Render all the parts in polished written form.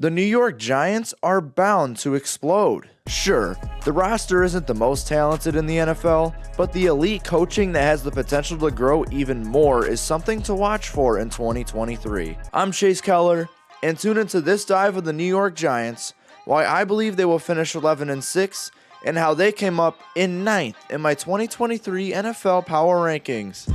The New York Giants are bound to explode. Sure, the roster isn't the most talented in the NFL, but the elite coaching that has the potential to grow even more is something to watch for in 2023. I'm Chase Keller, and tune into this dive of the New York Giants, why I believe they will finish 11-6, and how they came up in 9th in my 2023 NFL Power Rankings.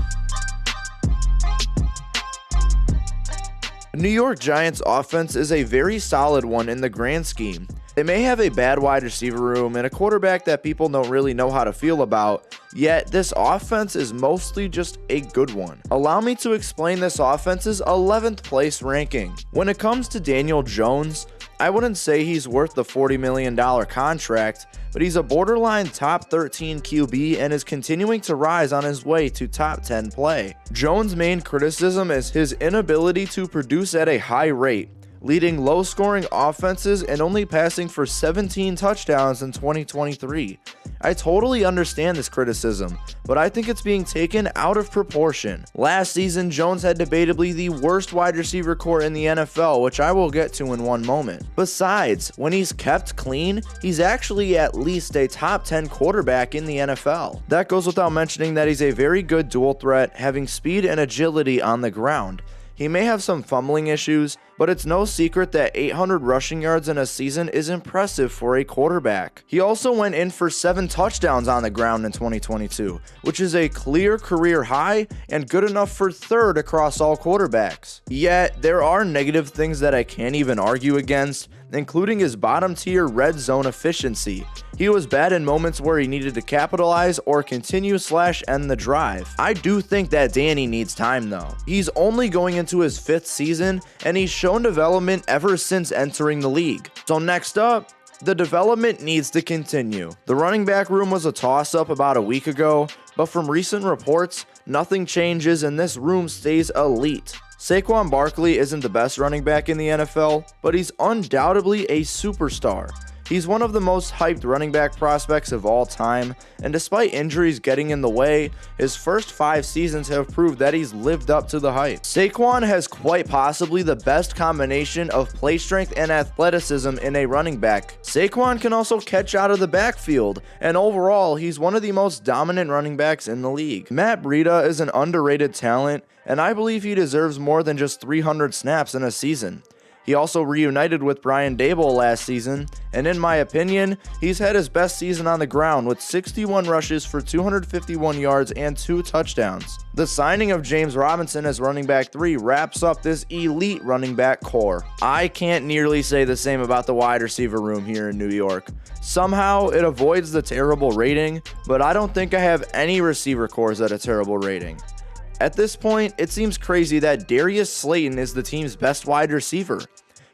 The New York Giants offense is a very solid one in the grand scheme. They may have a bad wide receiver room and a quarterback that people don't really know how to feel about, yet this offense is mostly just a good one. Allow me to explain this offense's 11th place ranking. When it comes to Daniel Jones, I wouldn't say he's worth the $40 million contract, but he's a borderline top 13 QB and is continuing to rise on his way to top 10 play. Jones' main criticism is his inability to produce at a high rate, leading low-scoring offenses and only passing for 17 touchdowns in 2023. I totally understand this criticism, but I think it's being taken out of proportion. Last season, Jones had debatably the worst wide receiver core in the NFL, which I will get to in one moment. Besides, when he's kept clean, he's actually at least a top 10 quarterback in the NFL. That goes without mentioning that he's a very good dual threat, having speed and agility on the ground. He may have some fumbling issues, but it's no secret that 800 rushing yards in a season is impressive for a quarterback. He also went in for 7 touchdowns on the ground in 2022, which is a clear career high and good enough for 3rd across all quarterbacks. Yet, there are negative things that I can't even argue against, including his bottom tier red zone efficiency. He was bad in moments where he needed to capitalize or continue/end the drive. I do think that Danny needs time though. He's only going into his 5th season and he's shown development ever since entering the league. So next up, the development needs to continue. The running back room was a toss-up about a week ago, but from recent reports, nothing changes and this room stays elite. Saquon Barkley isn't the best running back in the NFL, but he's undoubtedly a superstar. He's one of the most hyped running back prospects of all time, and despite injuries getting in the way, his first 5 seasons have proved that he's lived up to the hype. Saquon has quite possibly the best combination of play strength and athleticism in a running back. Saquon can also catch out of the backfield, and overall, he's one of the most dominant running backs in the league. Matt Breida is an underrated talent, and I believe he deserves more than just 300 snaps in a season. He also reunited with Brian Daboll last season, and in my opinion, he's had his best season on the ground with 61 rushes for 251 yards and 2 touchdowns. The signing of James Robinson as running back 3 wraps up this elite running back core. I can't nearly say the same about the wide receiver room here in New York. Somehow, it avoids the terrible rating, but I don't think I have any receiver cores at a terrible rating. At this point, it seems crazy that Darius Slayton is the team's best wide receiver.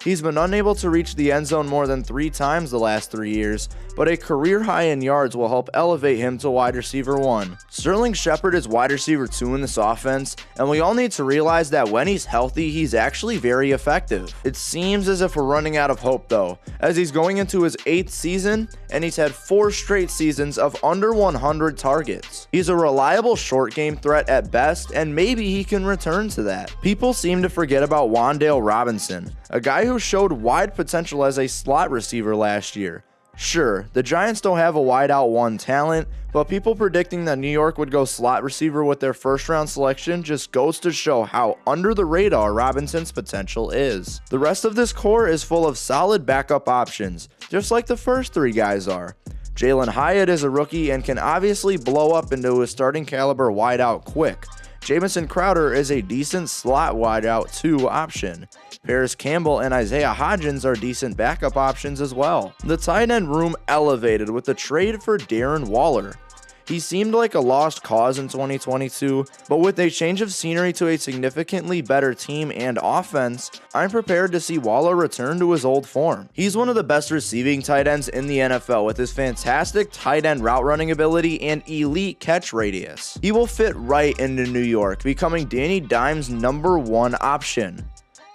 He's been unable to reach the end zone more than 3 times the last 3 years, but a career high in yards will help elevate him to wide receiver 1. Sterling Shepard is wide receiver 2 in this offense, and we all need to realize that when he's healthy, he's actually very effective. It seems as if we're running out of hope though, as he's going into his 8th season, and he's had 4 straight seasons of under 100 targets. He's a reliable short game threat at best, and maybe he can return to that. People seem to forget about Wan'Dale Robinson, a guy who showed wide potential as a slot receiver last year. Sure, the Giants don't have a wideout 1 talent, but people predicting that New York would go slot receiver with their first round selection just goes to show how under the radar Robinson's potential is. The rest of this core is full of solid backup options, just like the first 3 guys are. Jalen Hyatt is a rookie and can obviously blow up into a starting caliber wideout quick. Jamison Crowder is a decent slot wideout 2 option. Paris Campbell and Isaiah Hodgins are decent backup options as well. The tight end room elevated with the trade for Darren Waller. He seemed like a lost cause in 2022, but with a change of scenery to a significantly better team and offense, I'm prepared to see Waller return to his old form. He's one of the best receiving tight ends in the NFL with his fantastic tight end route running ability and elite catch radius. He will fit right into New York, becoming Danny Dimes' number 1 option.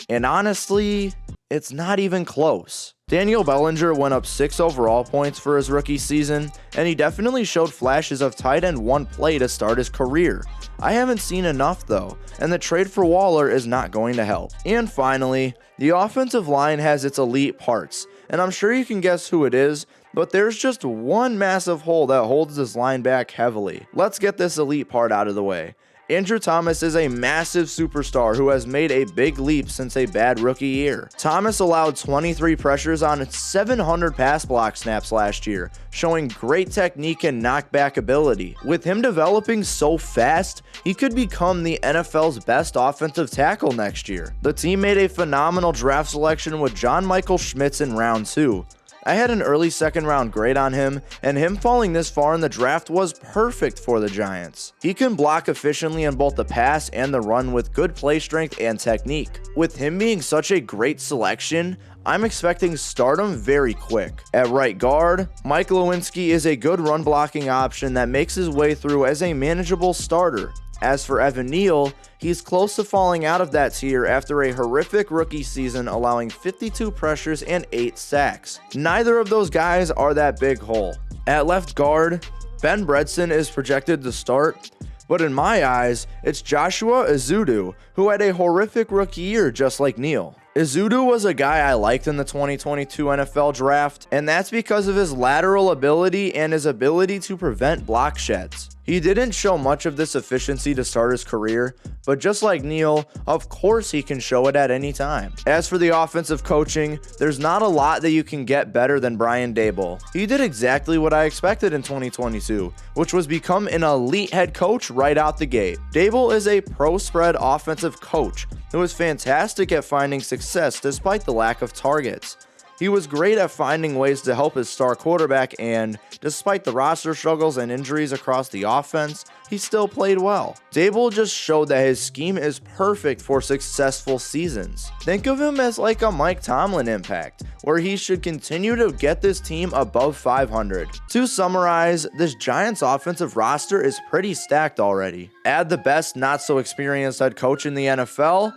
And honestly, It's not even close. Daniel Bellinger went up 6 overall points for his rookie season, and he definitely showed flashes of tight end 1 play to start his career. I haven't seen enough though, and the trade for Waller is not going to help. And finally, the offensive line has its elite parts, and I'm sure you can guess who it is, but there's just one massive hole that holds this line back heavily. Let's get this elite part out of the way. Andrew Thomas is a massive superstar who has made a big leap since a bad rookie year. Thomas allowed 23 pressures on 700 pass block snaps last year, showing great technique and knockback ability. With him developing so fast, he could become the NFL's best offensive tackle next year. The team made a phenomenal draft selection with John Michael Schmitz in round 2. I had an early second round grade on him, and him falling this far in the draft was perfect for the Giants. He can block efficiently in both the pass and the run with good play strength and technique. With him being such a great selection, I'm expecting stardom very quick. At right guard, Mike Lewinsky is a good run blocking option that makes his way through as a manageable starter. As for Evan Neal, he's close to falling out of that tier after a horrific rookie season, allowing 52 pressures and 8 sacks. Neither of those guys are that big hole. At left guard, Ben Bredson is projected to start, but in my eyes, it's Joshua Ezeudu, who had a horrific rookie year just like Neal. Ezeudu was a guy I liked in the 2022 NFL draft, and that's because of his lateral ability and his ability to prevent block sheds. He didn't show much of this efficiency to start his career, but just like Neal, of course he can show it at any time. As for the offensive coaching, there's not a lot that you can get better than Brian Daboll. He did exactly what I expected in 2022, which was become an elite head coach right out the gate. Daboll is a pro-spread offensive coach who is fantastic at finding success despite the lack of targets. He was great at finding ways to help his star quarterback, and despite the roster struggles and injuries across the offense, he still played well. Daboll just showed that his scheme is perfect for successful seasons. Think of him as like a Mike Tomlin impact, where he should continue to get this team above 500. To summarize, this Giants offensive roster is pretty stacked already. Add the best not so experienced head coach in the NFL,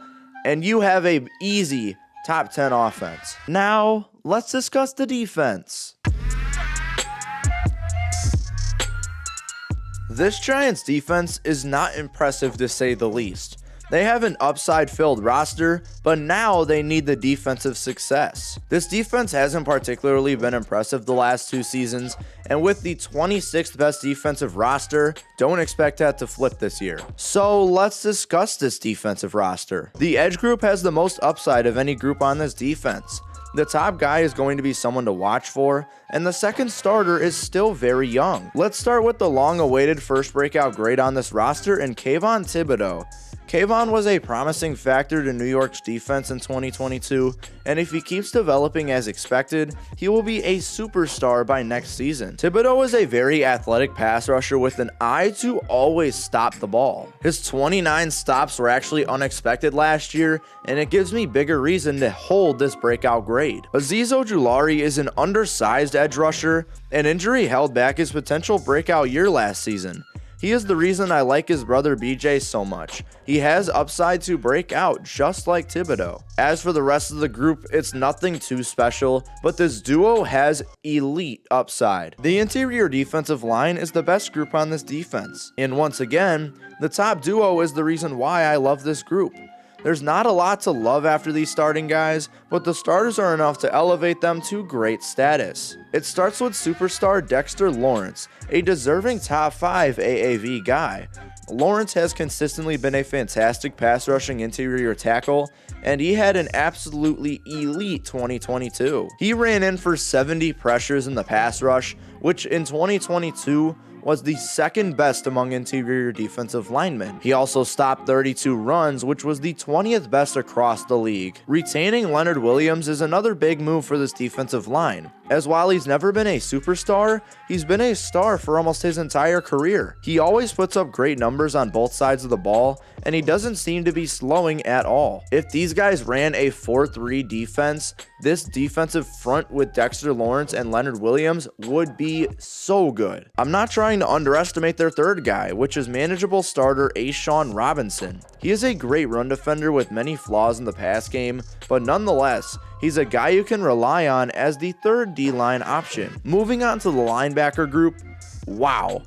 and you have a easy top 10 offense. Now, let's discuss the defense. This Giants defense is not impressive to say the least. They have an upside-filled roster, but now they need the defensive success. This defense hasn't particularly been impressive the last 2 seasons, and with the 26th best defensive roster, don't expect that to flip this year. So let's discuss this defensive roster. The edge group has the most upside of any group on this defense. The top guy is going to be someone to watch for, and the second starter is still very young. Let's start with the long-awaited first breakout grade on this roster in Kayvon Thibodeaux. Kayvon was a promising factor to New York's defense in 2022, and if he keeps developing as expected, he will be a superstar by next season. Thibodeaux is a very athletic pass rusher with an eye to always stop the ball. His 29 stops were actually unexpected last year, and it gives me bigger reason to hold this breakout grade. Azeez Ojulari is an undersized edge rusher, and injury held back his potential breakout year last season. He is the reason I like his brother BJ so much. He has upside to break out just like Thibodeaux. As for the rest of the group, it's nothing too special, but this duo has elite upside. The interior defensive line is the best group on this defense, and once again, the top duo is the reason why I love this group. There's not a lot to love after these starting guys, but the starters are enough to elevate them to great status. It starts with superstar Dexter Lawrence, a deserving top 5 AAV guy. Lawrence has consistently been a fantastic pass rushing interior tackle, and he had an absolutely elite 2022. He ran in for 70 pressures in the pass rush, which in 2022 was the second best among interior defensive linemen. He also stopped 32 runs, which was the 20th best across the league. Retaining Leonard Williams is another big move for this defensive line, as while he's never been a superstar, he's been a star for almost his entire career. He always puts up great numbers on both sides of the ball, and he doesn't seem to be slowing at all. If these guys ran a 4-3 defense, this defensive front with Dexter Lawrence and Leonard Williams would be so good. I'm not trying trying to underestimate their third guy, which is manageable starter A'Shawn Robinson. He is a great run defender with many flaws in the pass game, but nonetheless, he's a guy you can rely on as the third D-line option. Moving on to the linebacker group, wow.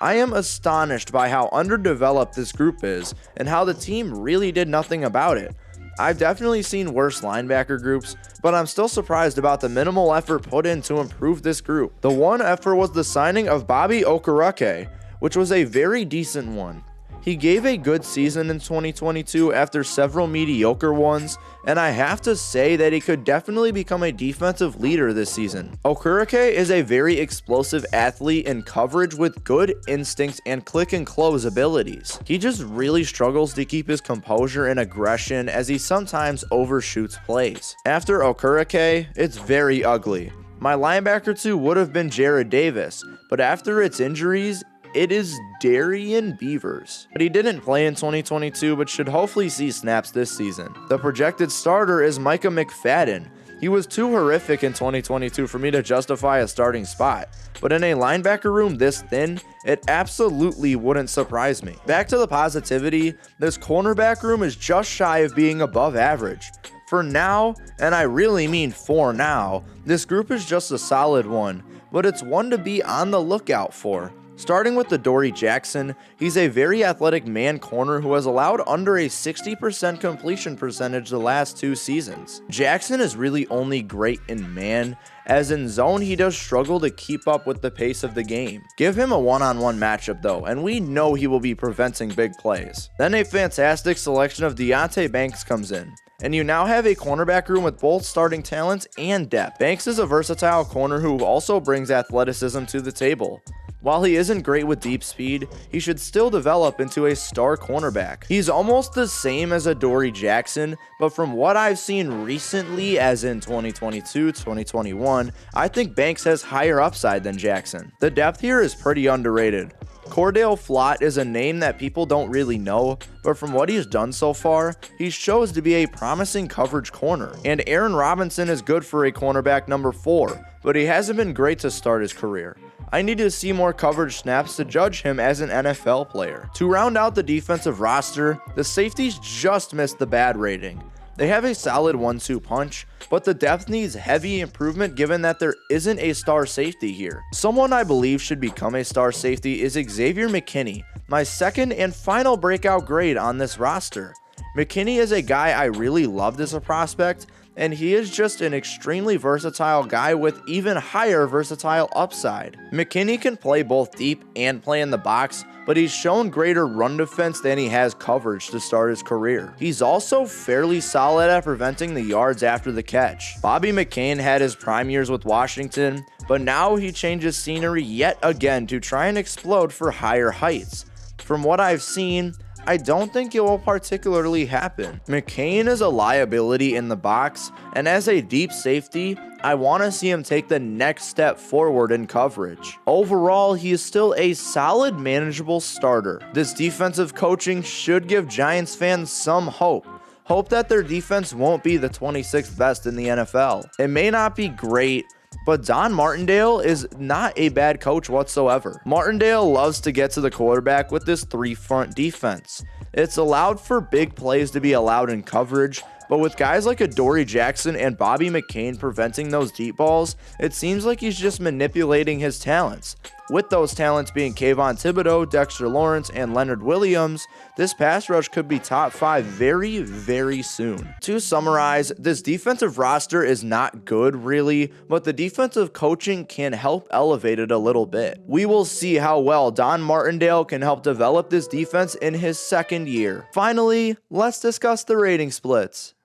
I am astonished by how underdeveloped this group is and how the team really did nothing about it. I've definitely seen worse linebacker groups, but I'm still surprised about the minimal effort put in to improve this group. The one effort was the signing of Bobby Okereke, which was a very decent one. He gave a good season in 2022 after several mediocre ones, and I have to say that he could definitely become a defensive leader this season. Okereke is a very explosive athlete in coverage with good instincts and click and close abilities. He just really struggles to keep his composure and aggression as he sometimes overshoots plays. After Okereke, it's very ugly. My linebacker 2 would have been Jared Davis, but after its injuries, it is Darian Beavers. But he didn't play in 2022, but should hopefully see snaps this season. The projected starter is Micah McFadden. He was too horrific in 2022 for me to justify a starting spot, but in a linebacker room this thin, it absolutely wouldn't surprise me. Back to the positivity, this cornerback room is just shy of being above average. For now, and I really mean for now, this group is just a solid one, but it's one to be on the lookout for. Starting with Adoree Jackson, he's a very athletic man corner who has allowed under a 60% completion percentage the last 2 seasons. Jackson is really only great in man, as in zone he does struggle to keep up with the pace of the game. Give him a one-on-one matchup though, and we know he will be preventing big plays. Then a fantastic selection of Deonte Banks comes in, and you now have a cornerback room with both starting talents and depth. Banks is a versatile corner who also brings athleticism to the table. While he isn't great with deep speed, he should still develop into a star cornerback. He's almost the same as Adoree Jackson, but from what I've seen recently, as in 2022, 2021, I think Banks has higher upside than Jackson. The depth here is pretty underrated. Cordale Flott is a name that people don't really know, but from what he's done so far, he shows to be a promising coverage corner. And Aaron Robinson is good for a cornerback number 4, but he hasn't been great to start his career. I need to see more coverage snaps to judge him as an NFL player. To round out the defensive roster, the safeties just missed the bad rating. They have a solid 1-2 punch, but the depth needs heavy improvement given that there isn't a star safety here. Someone I believe should become a star safety is Xavier McKinney, my second and final breakout grade on this roster. McKinney is a guy I really loved as a prospect, and he is just an extremely versatile guy with even higher versatile upside. McKinney can play both deep and play in the box, but he's shown greater run defense than he has coverage to start his career. He's also fairly solid at preventing the yards after the catch. Bobby McCain had his prime years with Washington, but now he changes scenery yet again to try and explode for higher heights. From what I've seen, I don't think it will particularly happen. McCain is a liability in the box, and as a deep safety, I want to see him take the next step forward in coverage. Overall, he is still a solid, manageable starter. This defensive coaching should give Giants fans some hope. Hope that their defense won't be the 26th best in the NFL. It may not be great, but Don Martindale is not a bad coach whatsoever. Martindale loves to get to the quarterback with this 3-front defense. It's allowed for big plays to be allowed in coverage, but with guys like Adoree Jackson and Bobby McCain preventing those deep balls, it seems like he's just manipulating his talents. With those talents being Kayvon Thibodeau, Dexter Lawrence, and Leonard Williams, this pass rush could be top 5 very, very soon. To summarize, this defensive roster is not good really, but the defensive coaching can help elevate it a little bit. We will see how well Don Martindale can help develop this defense in his second year. Finally, let's discuss the rating splits.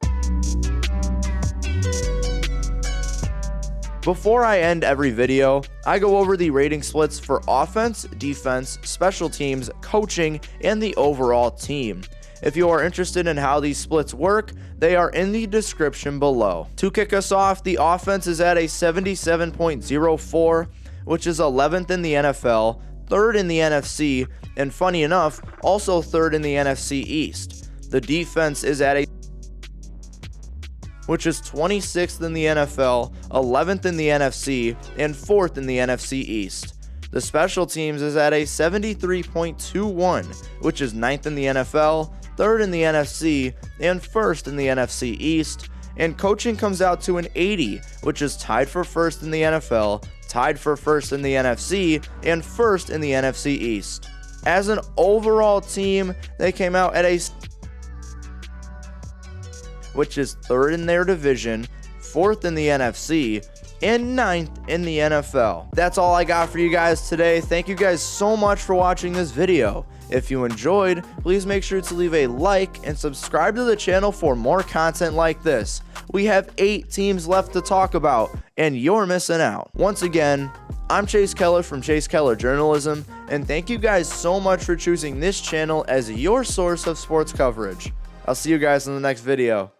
Before I end every video, I go over the rating splits for offense, defense, special teams, coaching, and the overall team. If you are interested in how these splits work, they are in the description below. To kick us off, the offense is at a 77.04, which is 11th in the NFL, 3rd in the NFC, and funny enough, also 3rd in the NFC East. The defense is at a which is 26th in the NFL, 11th in the NFC, and 4th in the NFC East. The special teams is at a 73.21, which is 9th in the NFL, 3rd in the NFC, and 1st in the NFC East. And coaching comes out to an 80, which is tied for 1st in the NFL, tied for 1st in the NFC, and 1st in the NFC East. As an overall team, they came out at a, which is 3rd in their division, 4th in the NFC, and 9th in the NFL. That's all I got for you guys today. Thank you guys so much for watching this video. If you enjoyed, please make sure to leave a like and subscribe to the channel for more content like this. We have 8 teams left to talk about, and you're missing out. Once again, I'm Chase Keller from Chase Keller Journalism, and thank you guys so much for choosing this channel as your source of sports coverage. I'll see you guys in the next video.